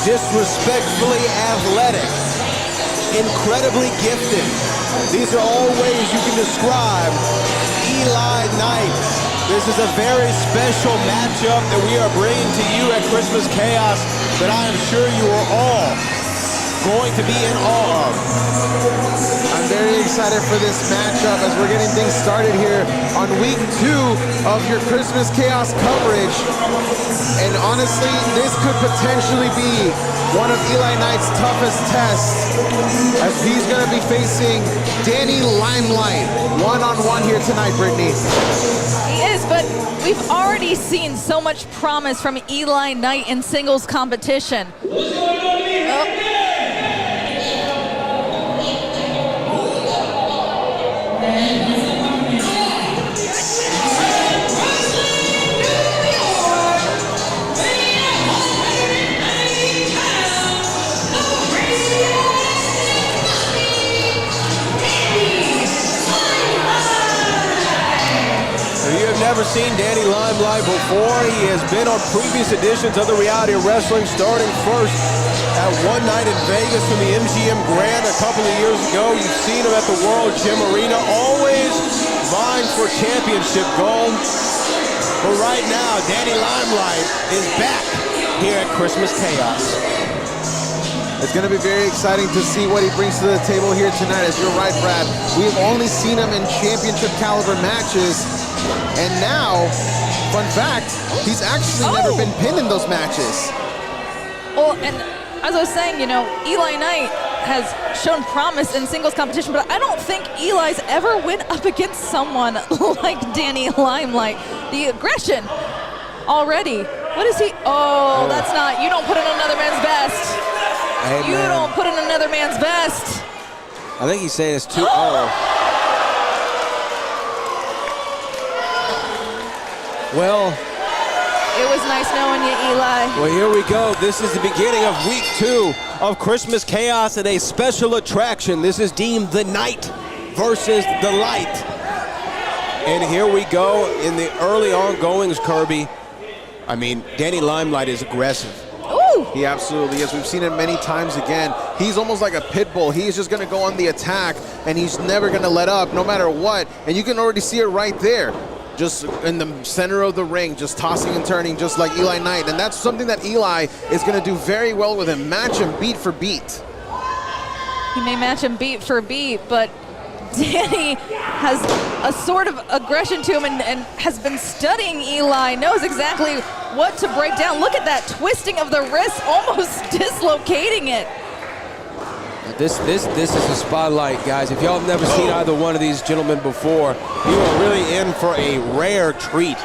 disrespectfully athletic, incredibly gifted. These are all ways you can describe Eli Knight. This is a very special matchup that we are bringing to you at Christmas Chaos that I am sure you are all going to be in awe of. I'm very excited for this matchup as we're getting things started here on week 2 of your Christmas Chaos coverage. And honestly, this could potentially be one of Eli Knight's toughest tests as he's going to be facing Danny Limelight one-on-one here tonight, Brittany. He is, but we've already seen so much promise from Eli Knight in singles competition. Never seen Danny Limelight before. He has been on previous editions of the Reality of Wrestling, starting first at One Night in Vegas from the MGM Grand a couple of years ago. You've seen him at the World Gym Arena, always vying for championship gold. But right now, Danny Limelight is back here at Christmas Chaos. It's going to be very exciting to see what he brings to the table here tonight. As you're right, Brad, we've only seen him in championship caliber matches. And now, fun fact, he's actually never been pinned in those matches. Well, and as I was saying, you know, Eli Knight has shown promise in singles competition, but I don't think Eli's ever went up against someone like Danny Limelight. The aggression already. What is he? Oh, that's not, you don't put in another man's best. Hey, you don't put in another man's best. I think he's saying it's too, Well, it was nice knowing you, Eli. Well, here we go. This is the beginning of week 2 of Christmas Chaos and a special attraction. This is deemed the night versus the light. And here we go in the early ongoings, Kirby. I mean, Danny Limelight is aggressive. Ooh. He absolutely is. We've seen it many times again. He's almost like a pit bull. He's just going to go on the attack, and he's never going to let up no matter what. And you can already see it right there. Just in the center of the ring, just tossing and turning just like Eli Knight. And that's something that Eli is going to do very well with him. Match him beat for beat. He may match him beat for beat, but Danny has a sort of aggression to him and has been studying Eli, knows exactly what to break down. Look at that twisting of the wrist, almost dislocating it. This is a spotlight, guys. If y'all have never seen either one of these gentlemen before, you are really in for a rare treat.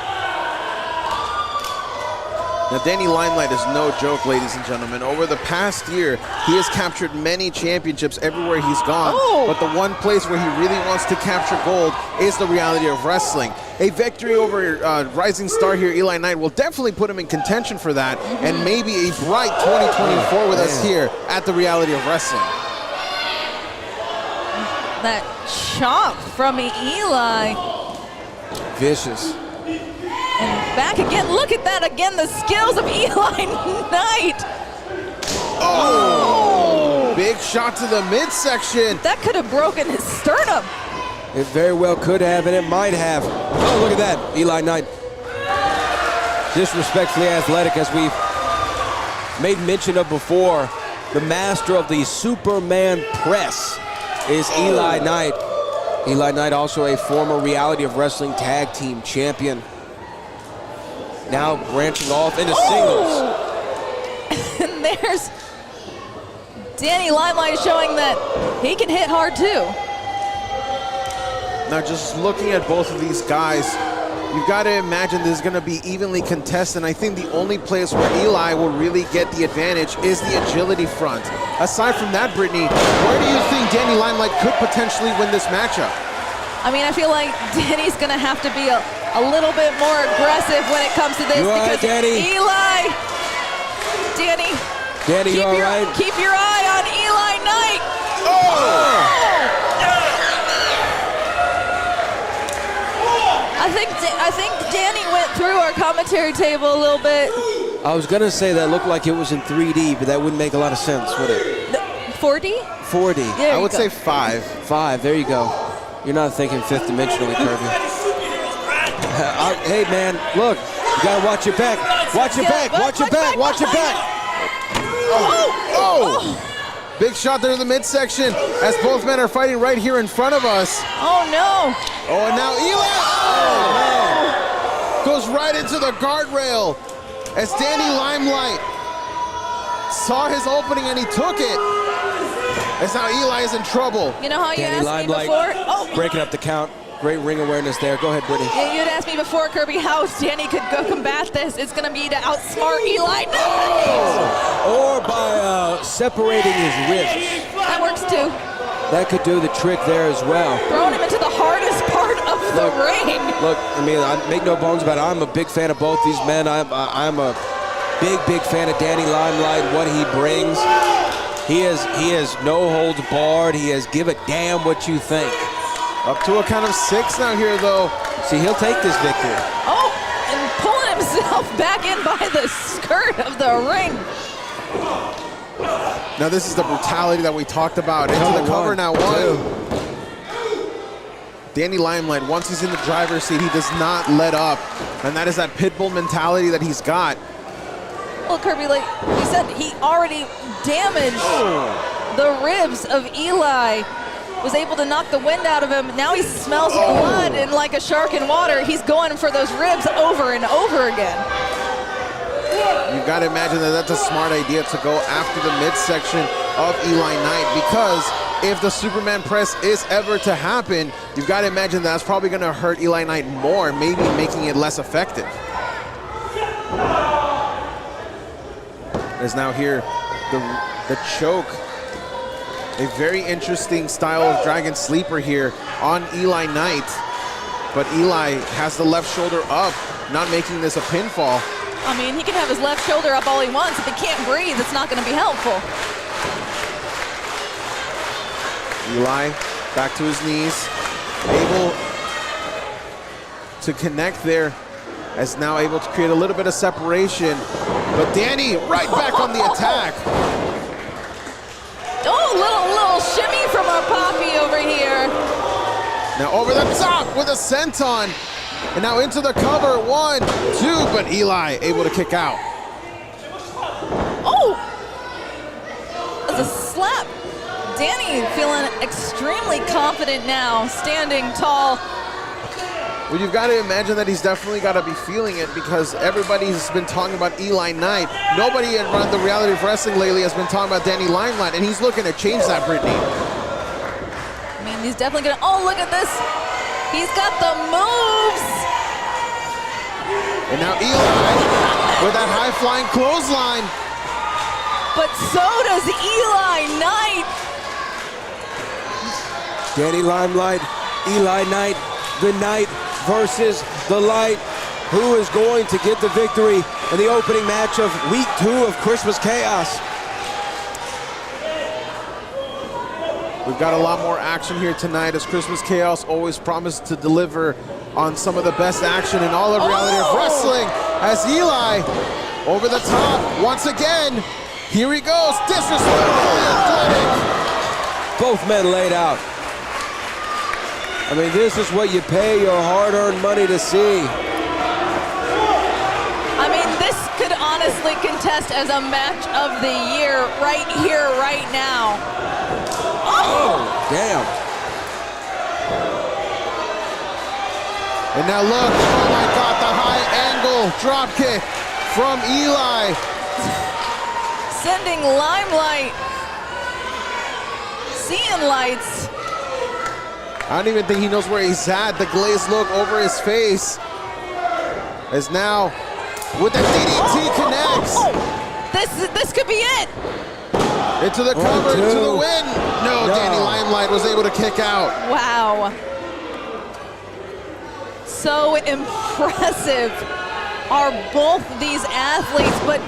Now, Danny Limelight is no joke, ladies and gentlemen. Over the past year, he has captured many championships everywhere he's gone. But the one place where he really wants to capture gold is the Reality of Wrestling. A victory over rising star here, Eli Knight, will definitely put him in contention for that, and maybe a bright 2024 with us here at the Reality of Wrestling. That chop from Eli. Vicious. And back again. Look at that again. The skills of Eli Knight. Oh! Big shot to the midsection. That could have broken his sternum. It very well could have, and it might have. Oh, look at that. Eli Knight. Disrespectfully athletic, as we've made mention of before. The master of the Superman press is Eli Knight. Eli Knight, also a former Reality of Wrestling tag team champion. Now branching off into singles. And there's Danny Limelight showing that he can hit hard too. Now, just looking at both of these guys, you've got to imagine this is going to be evenly contested. And I think the only place where Eli will really get the advantage is the agility front. Aside from that, Brittany, where do you think Danny Limelight could potentially win this matchup? I mean, I feel like Danny's going to have to be a little bit more aggressive when it comes to this because Danny. Eli, Danny, keep your eye on Eli Knight. I think Danny went through our commentary table a little bit. I was going to say that looked like it was in 3D, but that wouldn't make a lot of sense, would it? 4D? 4D. I would say 5. 5, there you go. You're not thinking fifth dimensionally, Kirby. Hey, man, look. You got to watch your back. Watch your back. Watch your back. Watch your back. Oh! Big shot there in the midsection as both men are fighting right here in front of us. Oh, no. Oh, and now Eli goes right into the guardrail as Danny Limelight saw his opening and he took it. As now Eli is in trouble. You know how you Danny asked Limelight me before? Oh. breaking up the count. Great ring awareness there. Go ahead, Brittany. Yeah, you had asked me before, Kirby, how Danny could go combat this. It's going to be to outsmart Eli. No! Or by separating his wrists. That works too. That could do the trick there as well. Throwing him into the hardest part of the ring. Look, I mean, I make no bones about it. I'm a big fan of both these men. I'm a big fan of Danny Limelight, what he brings. He has no holds barred. He has give a damn what you think. Up to a count of 6 now here, though. See, he'll take this victory. Oh, and pulling himself back in by the skirt of the ring. Now this is the brutality that we talked about. Into the cover now, 1. Danny Limelight, once he's in the driver's seat, he does not let up. And that is that pitbull mentality that he's got. Well, Kirby, like you said, he already damaged the ribs of Eli. Was able to knock the wind out of him. Now he smells blood and like a shark in water. He's going for those ribs over and over again. You've got to imagine that that's a smart idea to go after the midsection of Eli Knight, because if the Superman press is ever to happen, you've got to imagine that's probably going to hurt Eli Knight more, maybe making it less effective. There's now here the choke. A very interesting style of Dragon Sleeper here on Eli Knight. But Eli has the left shoulder up, not making this a pinfall. I mean, he can have his left shoulder up all he wants. If he can't breathe, it's not going to be helpful. Eli back to his knees, able to connect there, as now able to create a little bit of separation. But Danny right back on the attack. Oh, little shimmy from our Poppy over here. Now over the top with a senton. And now into the cover, 1, 2, but Eli able to kick out. Oh! That's a slap. Danny feeling extremely confident now, standing tall. Well, you've got to imagine that he's definitely got to be feeling it, because everybody's been talking about Eli Knight. Nobody around the Reality of Wrestling lately has been talking about Danny Limelight, and he's looking to change that, Brittany. I mean, he's definitely gonna, oh, look at this. He's got the moves. And now Eli with that high-flying clothesline. But so does Eli Knight. Danny Limelight, Eli Knight, the Knight versus the Light. Who is going to get the victory in the opening match of week 2 of Christmas Chaos? We've got a lot more action here tonight, as Christmas Chaos always promised to deliver on some of the best action in all of Reality of Wrestling, as Eli over the top once again. Here he goes, disrespectfully athletic. Both men laid out. I mean, this is what you pay your hard-earned money to see. I mean, this could honestly contest as a match of the year right here, right now. Oh, damn. And now look, oh my God, the high angle drop kick from Eli. Sending Limelight, seeing lights. I don't even think he knows where he's at. The glazed look over his face. As now, with the DDT connects. This could be it. Into the cover, to the win. No, Danny Limelight was able to kick out. Wow. So impressive are both these athletes, but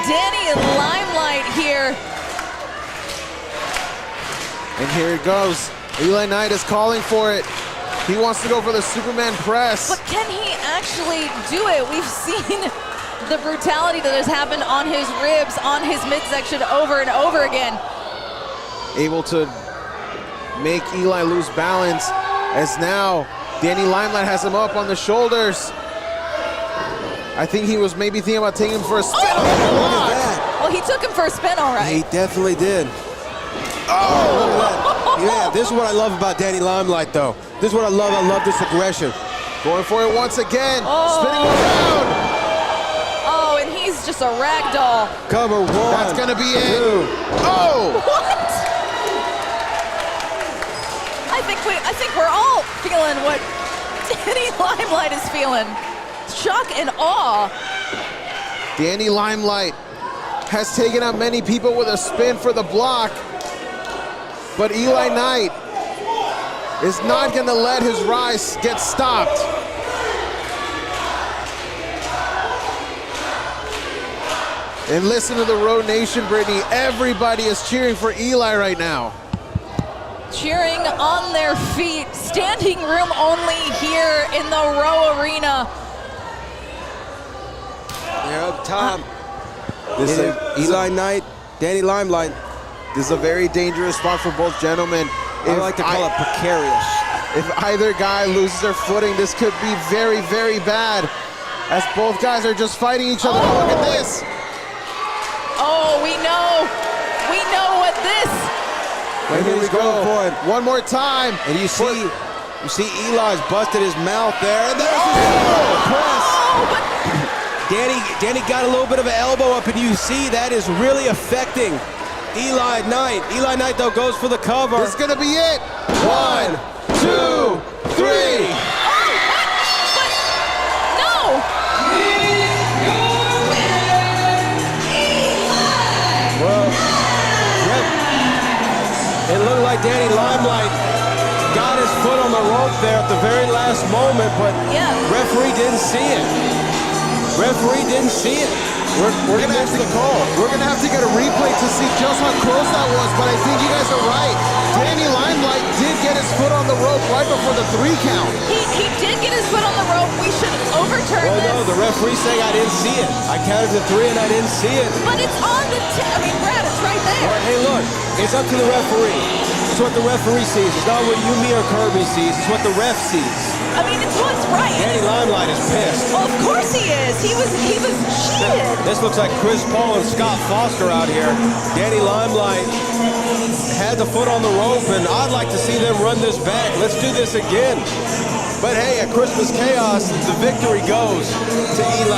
Danny and Limelight here. And here it goes. Eli Knight is calling for it. He wants to go for the Superman press. But can he actually do it? We've seen the brutality that has happened on his ribs, on his midsection over and over again. Able to make Eli lose balance, as now Danny Limelight has him up on the shoulders. I think he was maybe thinking about taking him for a spin. Look at that. Well, he took him for a spin, all right. He definitely did. Oh, look at that. Yeah, this is what I love about Danny Limelight, though. This is what I love. I love this aggression. Going for it once again, Oh. spinning around. Oh, and he's just a rag doll. Cover one. That's gonna be it. Two. Oh! What? I think we're all feeling what Danny Limelight is feeling. Shock and awe. Danny Limelight has taken out many people with a spin for the block, but Eli Knight is not gonna let his rise get stopped. And listen to the Road Nation, Brittany. Everybody is cheering for Eli right now. Cheering on their feet. Standing room only here in the Row Arena. They're up top. This is Eli Knight, Danny Limelight. This is a very dangerous spot for both gentlemen. I like to call it precarious. If either guy loses their footing, this could be very, very bad, as both guys are just fighting each other. Oh. Look at this. Oh, we know what this. And here we going for go. it. One more time. And you see Eli's busted his mouth there, and there's his press. Oh, but Danny got a little bit of an elbow up, and you see that is really affecting Eli Knight. Eli Knight, though, goes for the cover. This is gonna be it. 1, 2, 3. no. Well, yep. It looked like Danny Limelight got his foot on the rope there at the very last moment, but Yeah. referee didn't see it. Referee didn't see it. We're gonna have to call. We're gonna have to get a replay to see just how close that was, but I think you guys are right. Danny Limelight did get his foot on the rope right before the 3 count. He did get his foot on the rope. We should overturn Well, this. no, the referee's saying I didn't see it. I counted to 3 and I didn't see it. But it's on the Brad, it's right All there. right, hey, look, it's up to the referee. It's what the referee sees. It's not what you, me, or Kirby sees. It's what the ref sees. I mean, it's what's right. Danny Limelight is pissed. Well, of course he is. He was cheated. This looks like Chris Paul and Scott Foster out here. Danny Limelight had the foot on the rope, and I'd like to see them run this back. Let's do this again. But hey, at Christmas Chaos, the victory goes to Eli.